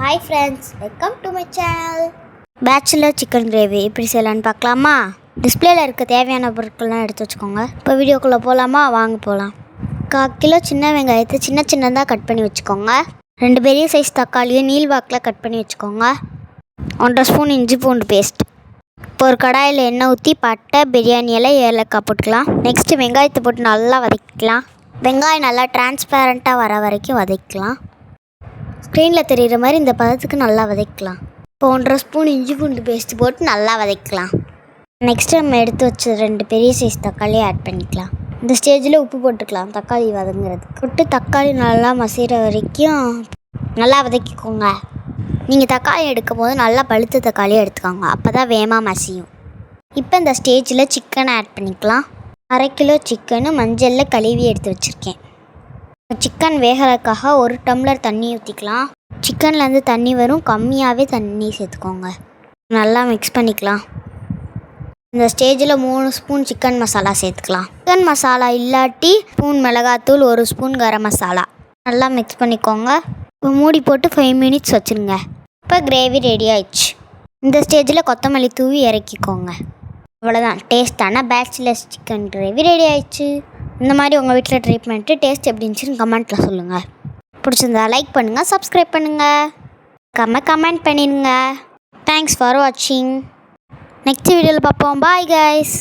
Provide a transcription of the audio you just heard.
Hi friends, welcome to my channel. Bachelor chicken gravy எப்படி செய்யலான்னு பார்க்கலாமா? டிஸ்பிளேல இருக்க தேவையான பொருட்கள்லாம் எடுத்து வச்சுக்கோங்க. இப்போ வீடியோக்குள்ளே போகலாமா? வாங்க போகலாம். 1/4 கிலோ சின்ன வெங்காயத்தை சின்னதாக கட் பண்ணி வச்சுக்கோங்க. 2 பெரிய சைஸ் தக்காளியை நீள்வாக்கில் கட் பண்ணி வச்சுக்கோங்க. 1.5 ஸ்பூன் இஞ்சி பூண்டு பேஸ்ட். இப்போ ஒரு கடாயில் எண்ணெய் ஊற்றி பட்டை, பிரியாணி இலை, ஏலக்காய் போட்டுக்கலாம். நெக்ஸ்ட்டு வெங்காயத்தை போட்டு நல்லா வதக்கிக்கலாம். வெங்காயம் நல்லா டிரான்ஸ்பேரண்ட்டாக வர வரைக்கும் வதக்கலாம். ஸ்க்ரீனில் தெரிகிற மாதிரி இந்த பதத்துக்கு நல்லா வதக்கலாம். இப்போ 1.5 ஸ்பூன் இஞ்சி பூண்டு பேஸ்ட்டு போட்டு நல்லா வதக்கலாம். நெக்ஸ்ட்டு நம்ம எடுத்து வச்ச 2 பெரிய சைஸ் தக்காளியை ஆட் பண்ணிக்கலாம். இந்த ஸ்டேஜில் உப்பு போட்டுக்கலாம், தக்காளி வதங்குறது போட்டு தக்காளி நல்லா மசிகிற வரைக்கும் நல்லா வதக்கிக்கோங்க. நீங்கள் தக்காளி எடுக்கும் போது நல்லா பழுத்த தக்காளியை எடுத்துக்கோங்க, அப்போ தான் வேகமாக மசியும். இப்போ இந்த ஸ்டேஜில் சிக்கனை ஆட் பண்ணிக்கலாம். 1/2 கிலோ சிக்கனு மஞ்சளில் கழுவி எடுத்து வச்சுருக்கேன். சிக்கன் வேகிறதுக்காக 1 டம்ளர் தண்ணி ஊற்றிக்கலாம். சிக்கன்லேருந்து தண்ணி வரும், கம்மியாகவே தண்ணி சேர்த்துக்கோங்க. நல்லா மிக்ஸ் பண்ணிக்கலாம். இந்த ஸ்டேஜில் 3 ஸ்பூன் சிக்கன் மசாலா சேர்த்துக்கலாம். சிக்கன் மசாலா இல்லாட்டி ஸ்பூன் மிளகாத்தூள், 1 ஸ்பூன் கரம் மசாலா நல்லா மிக்ஸ் பண்ணிக்கோங்க. இப்போ மூடி போட்டு 5 மினிட்ஸ் வச்சுருங்க. இப்போ கிரேவி ரெடி ஆயிடுச்சு. இந்த ஸ்டேஜில் கொத்தமல்லி தூவி இறக்கிக்கோங்க. அவ்வளோதான், டேஸ்டான பேச்சுலர்ஸ் சிக்கன் கிரேவி ரெடி ஆயிடுச்சு. இந்த மாதிரி உங்கள் வீட்டில் ட்ரை பண்ணிட்டு டேஸ்ட் எப்படி இருந்துச்சுன்னு கமெண்ட்டில் சொல்லுங்கள். பிடிச்சிருந்தா லைக் பண்ணுங்கள், சப்ஸ்கிரைப் பண்ணுங்கள், கமெண்ட் பண்ணிடுங்க. தேங்க்ஸ் ஃபார் வாட்சிங். நெக்ஸ்ட் வீடியோவில் பார்ப்போம். Bye guys.